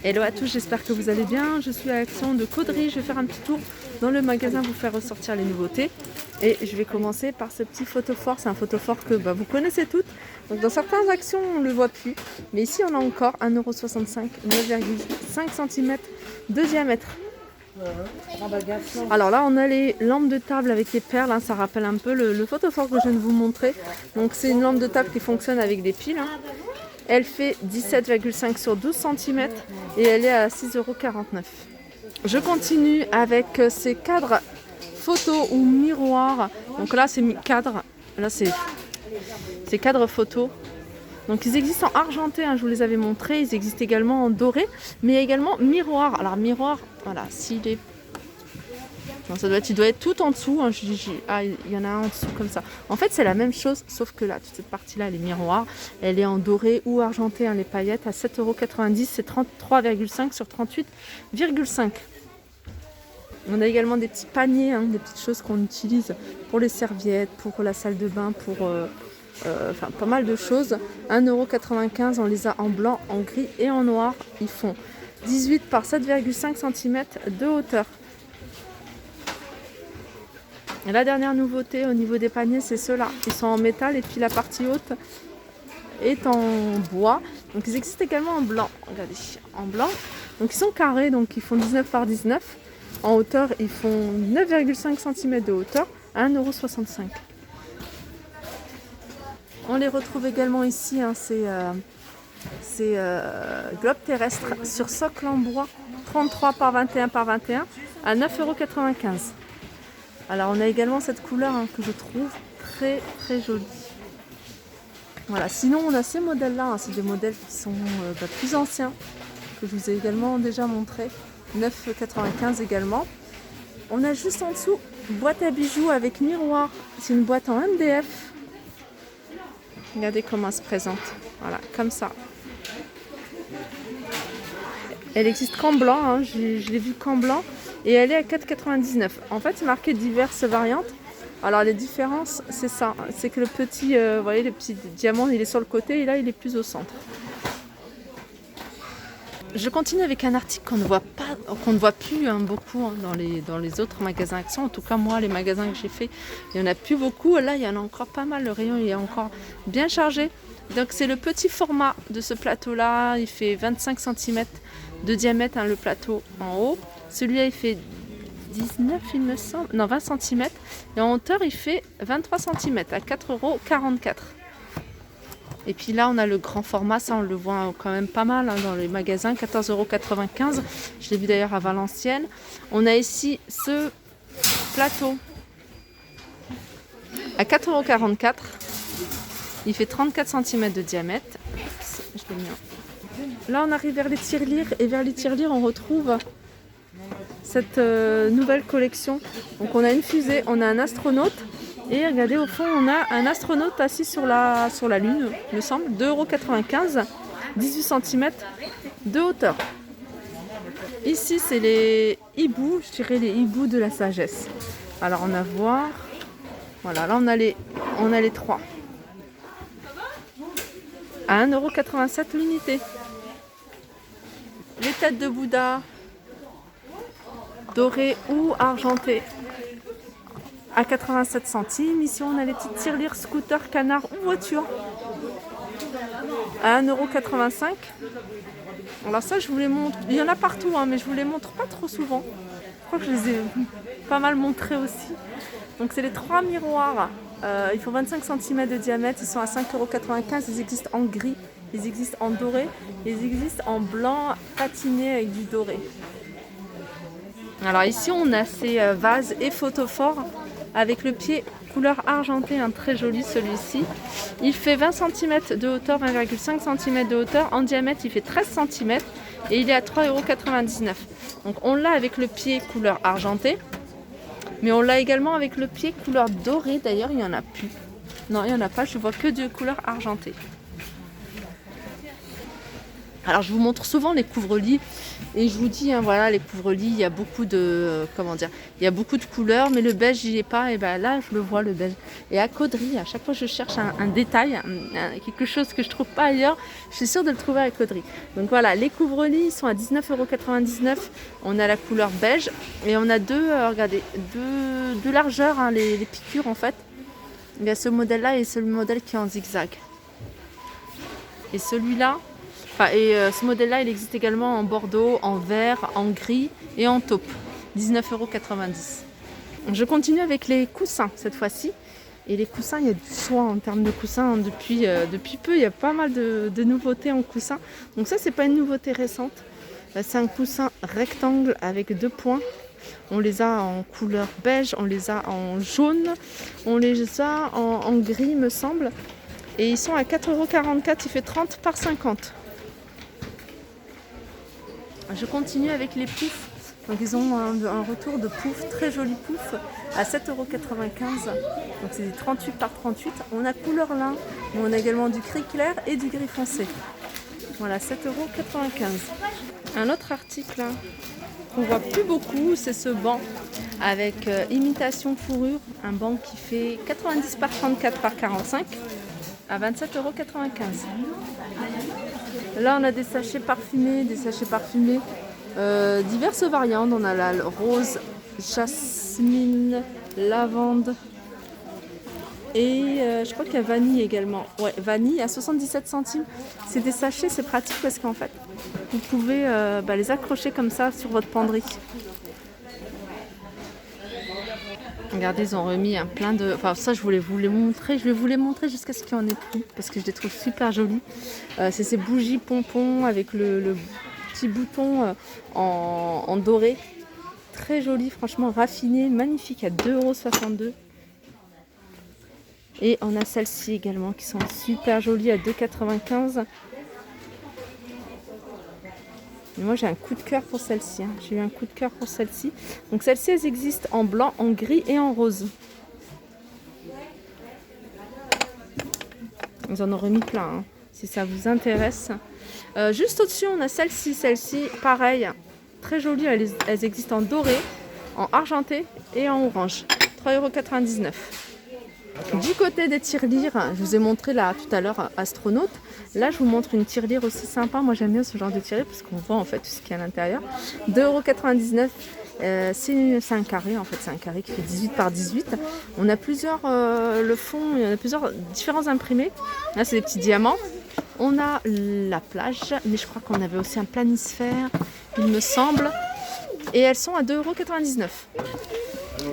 Hello à tous, j'espère que vous allez bien. Je suis à Action de Caudry. Je vais faire un petit tour dans le magasin, vous faire ressortir les nouveautés. Et je vais commencer par ce petit photophore. C'est un photophore que vous connaissez toutes. Donc dans certaines actions, on ne le voit plus. Mais ici, on a encore 1,65 €, 9,5 cm de diamètre. Alors là, on a les lampes de table avec les perles. Hein, ça rappelle un peu le photophore que je viens de vous montrer. Donc c'est une lampe de table qui fonctionne avec des piles. Hein. Elle fait 17,5 sur 12 cm et elle est à 6,49 €. Je continue avec ces cadres photo ou miroirs. Donc là, c'est cadre. Là, c'est cadre photo. Donc ils existent en argenté, hein, je vous les avais montrés. Ils existent également en doré, mais il y a également miroir. Alors miroir, voilà, s'il est... Non, il doit être tout en dessous. Hein. Ah, il y en a un en dessous comme ça. En fait, c'est la même chose, sauf que là, toute cette partie-là, elle est miroir. Elle est en doré ou argenté, hein, les paillettes, à 7,90 €. C'est 33,5 sur 38,5. On a également des petits paniers, hein, des petites choses qu'on utilise pour les serviettes, pour la salle de bain, pour pas mal de choses. 1,95 €, on les a en blanc, en gris et en noir. Ils font 18 par 7,5 cm de hauteur. Et la dernière nouveauté au niveau des paniers, c'est ceux-là. Ils sont en métal et puis la partie haute est en bois. Donc ils existent également en blanc. Regardez, en blanc. Donc ils sont carrés, donc ils font 19 par 19. En hauteur, ils font 9,5 cm de hauteur à 1,65 €. On les retrouve également ici, hein, ces globes terrestres sur socle en bois, 33 par 21 par 21 à 9,95 €. Alors on a également cette couleur, hein, que je trouve très très jolie. Voilà, sinon on a ces modèles-là, hein, c'est des modèles qui sont plus anciens, que je vous ai également déjà montré, 9,95 € également. On a juste en dessous boîte à bijoux avec miroir, c'est une boîte en MDF. Regardez comment elle se présente, voilà, comme ça. Elle existe qu'en blanc, hein, je l'ai vue qu'en blanc. Et elle est à 4,99 €. En fait, c'est marqué diverses variantes. Alors les différences, c'est ça. C'est que le petit, vous voyez, le petit diamant, il est sur le côté et là, il est plus au centre. Je continue avec un article qu'on ne voit plus, hein, beaucoup, hein, dans les autres magasins Action. En tout cas, moi, les magasins que j'ai fait, il n'y en a plus beaucoup. Là, il y en a encore pas mal. Le rayon il est encore bien chargé. Donc c'est le petit format de ce plateau-là. Il fait 25 cm de diamètre, hein, le plateau en haut. Celui-là, il fait 19, il me semble. Non, 20 cm. Et en hauteur, il fait 23 cm à 4,44 €. Et puis là, on a le grand format. Ça, on le voit quand même pas mal, hein, dans les magasins. 14,95 €. Je l'ai vu d'ailleurs à Valenciennes. On a ici ce plateau à 4,44 €. Il fait 34 cm de diamètre. Je l'ai mis en... Là, on arrive vers les tirelires. Et vers les tirelires, on retrouve cette nouvelle collection. Donc on a une fusée, on a un astronaute et regardez au fond on a un astronaute assis sur la lune, il me semble, 2,95 €, 18 cm de hauteur. Ici c'est les hiboux, je dirais les hiboux de la sagesse. Alors on a voir, voilà, là on a les trois à 1,87 € l'unité. Les têtes de Bouddha doré ou argenté à 87 centimes. Ici on a les petites tirelires scooter, canard ou voiture à 1,85 €. Alors ça je vous les montre, il y en a partout, hein, mais je vous les montre pas trop souvent. Je crois que je les ai pas mal montrés aussi. Donc c'est les trois miroirs, ils font 25 cm de diamètre, ils sont à 5,95 €. Ils existent en gris, ils existent en doré, ils existent en blanc patiné avec du doré. Alors ici on a ces vases et photophores avec le pied couleur argentée, un très joli celui-ci. Il fait 20 cm de hauteur, 20,5 cm de hauteur. En diamètre il fait 13 cm et il est à 3,99 €. Donc on l'a avec le pied couleur argentée, mais on l'a également avec le pied couleur dorée. D'ailleurs il n'y en a plus. Non, il n'y en a pas, je vois que de couleur argentée. Alors je vous montre souvent les couvre-lits et je vous dis, hein, voilà, les couvre-lits, il y a beaucoup de, comment dire, il y a beaucoup de couleurs, mais le beige, il n'y est pas. Et ben là, je le vois, le beige. Et à Caudry, à chaque fois que je cherche un détail, quelque chose que je trouve pas ailleurs, je suis sûre de le trouver à Caudry. Donc voilà, les couvre-lits sont à 19,99 €. On a la couleur beige et on a regardez, deux largeurs, hein, les piqûres en fait. Il y a ce modèle-là et ce modèle qui est en zigzag. Et celui-là, ce modèle-là, il existe également en bordeaux, en vert, en gris et en taupe. 19,90 €. Je continue avec les coussins cette fois-ci. Et les coussins, il y a du choix en termes de coussins. Hein. Depuis peu, il y a pas mal de nouveautés en coussins. Donc ça, c'est pas une nouveauté récente. C'est un coussin rectangle avec 2 points. On les a en couleur beige, on les a en jaune, on les a en gris, me semble. Et ils sont à 4,44 €, il fait 30 par 50. Je continue avec les poufs. Donc ils ont un retour de pouf, très joli pouf, à 7,95 €. Donc c'est du 38 par 38. On a couleur lin, mais on a également du gris clair et du gris foncé. Voilà, 7,95 €. Un autre article qu'on voit plus beaucoup, c'est ce banc avec imitation fourrure. Un banc qui fait 90 par 34 par 45 à 27,95 €. Là, on a des sachets parfumés, diverses variantes. On a la rose, jasmine, lavande et je crois qu'il y a vanille également. Ouais, vanille à 77 centimes. C'est des sachets, c'est pratique parce qu'en fait, vous pouvez les accrocher comme ça sur votre penderie. Regardez, ils ont remis plein de... Enfin, ça, je voulais vous les montrer. Je vais vous les montrer jusqu'à ce qu'il n'y en ait plus parce que je les trouve super jolies. C'est ces bougies pompons avec le petit bouton en doré. Très joli, franchement raffiné, magnifique à 2,62 €. Et on a celles-ci également qui sont super jolies à 2,95 €. Moi j'ai un coup de cœur pour celle-ci. Hein. J'ai eu un coup de cœur pour celle-ci. Donc celles-ci, elles existent en blanc, en gris et en rose. Ils en ont remis plein, hein, si ça vous intéresse. Juste au-dessus, on a celle-ci. Celle-ci, pareil, très jolie. Elles existent en doré, en argenté et en orange. 3,99 €. Du côté des tirelires, je vous ai montré là tout à l'heure astronaute. Là, je vous montre une tirelire aussi sympa. Moi, j'aime bien ce genre de tirelire parce qu'on voit en fait tout ce qu'il y a à l'intérieur. 2,99 €. C'est un carré en fait. C'est un carré qui fait 18 par 18. On a plusieurs, le fond, il y en a plusieurs différents imprimés. Là, c'est des petits diamants. On a la plage, mais je crois qu'on avait aussi un planisphère, il me semble. Et elles sont à 2,99 €.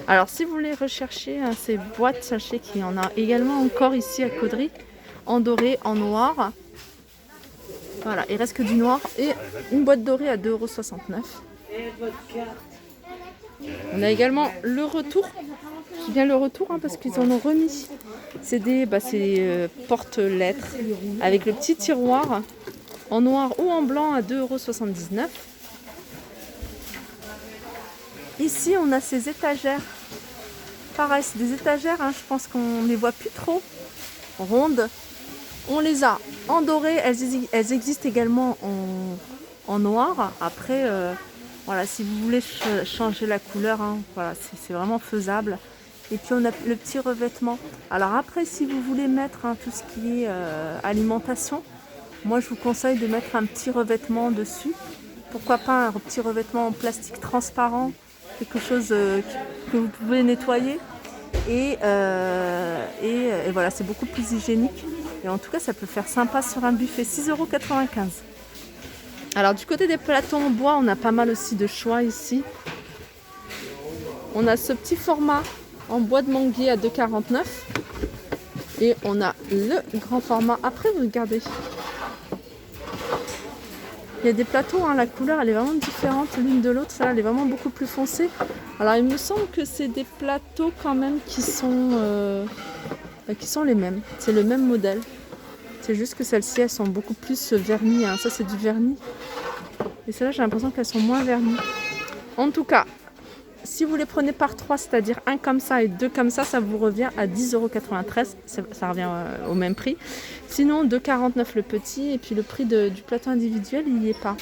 Alors si vous voulez rechercher ces boîtes, sachez qu'il y en a également encore ici à Caudry, en doré, en noir. Voilà, il reste que du noir et une boîte dorée à 2,69 €. On a également le retour. Je dis bien le retour parce qu'ils en ont remis. C'est des porte-lettres avec le petit tiroir en noir ou en blanc à 2,79 €. Ici, on a ces étagères. Pareil, c'est des étagères, hein, je pense qu'on ne les voit plus trop. Rondes. On les a en doré. Elles existent également en noir. Après, voilà, si vous voulez changer la couleur, hein, voilà, c'est vraiment faisable. Et puis, on a le petit revêtement. Alors après, si vous voulez mettre tout ce qui est alimentation, moi, je vous conseille de mettre un petit revêtement dessus. Pourquoi pas un petit revêtement en plastique transparent, quelque chose que vous pouvez nettoyer. Et voilà, c'est beaucoup plus hygiénique. Et en tout cas, ça peut faire sympa sur un buffet. 6,95 €. Alors, du côté des plateaux en bois, on a pas mal aussi de choix ici. On a ce petit format en bois de manguier à 2,49 €. Et on a le grand format. Après, vous regardez. Il y a des plateaux, hein, la couleur elle est vraiment différente l'une de l'autre, ça elle est vraiment beaucoup plus foncée. Alors il me semble que c'est des plateaux quand même qui sont les mêmes, c'est le même modèle. C'est juste que celles-ci elles sont beaucoup plus vernies, hein. Ça c'est du vernis. Et celles-là j'ai l'impression qu'elles sont moins vernies. En tout cas, si vous les prenez par 3, c'est-à-dire un comme ça et 2 comme ça vous revient à 10,93 €. Ça revient au même prix. Sinon, 2,49 € le petit, et puis le prix du plateau individuel, il n'y est pas.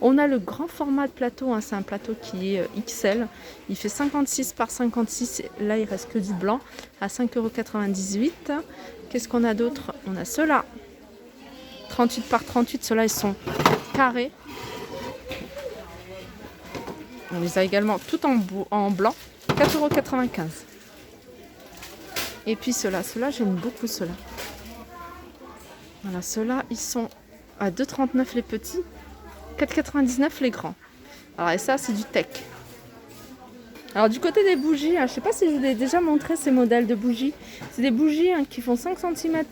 On a le grand format de plateau, hein, c'est un plateau qui est XL. Il fait 56 par 56, là il reste que du blanc, à 5,98 €. Qu'est-ce qu'on a d'autre? On a ceux-là, 38 par 38, ceux-là ils sont carrés. On les a également tout en blanc, 4,95 €. Et puis ceux-là j'aime beaucoup ceux-là. Voilà, ceux-là ils sont à 2,39 € les petits, 4,99 € les grands. Alors et ça c'est du tech. Alors du côté des bougies, hein, je ne sais pas si je vous ai déjà montré ces modèles de bougies. C'est des bougies qui font 5 cm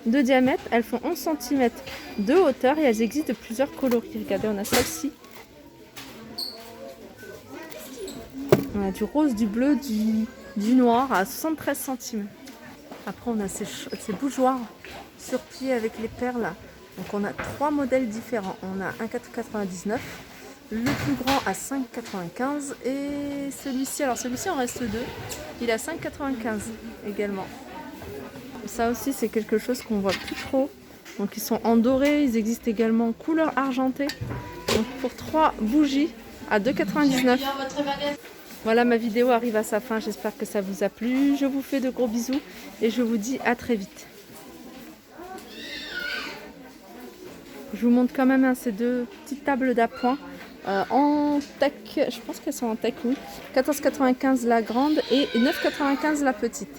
de diamètre, elles font 11 cm de hauteur et elles existent de plusieurs coloris. Regardez, on a celle-ci. On a du rose, du bleu, du noir à 73 cm. Après on a ces bougeoirs sur pied avec les perles. Donc on a 3 modèles différents. On a un 4,99 €, le plus grand à 5,95 € et celui-ci, alors celui-ci en reste 2, il est à 5,95 € également. Ça aussi c'est quelque chose qu'on voit plus trop. Donc ils sont en doré, ils existent également en couleur argentée. Donc pour 3 bougies à 2,99 €. Voilà, ma vidéo arrive à sa fin, j'espère que ça vous a plu. Je vous fais de gros bisous et je vous dis à très vite. Je vous montre quand même ces 2 petites tables d'appoint en tech, je pense qu'elles sont en tech, oui. 14,95 € la grande et 9,95 € la petite.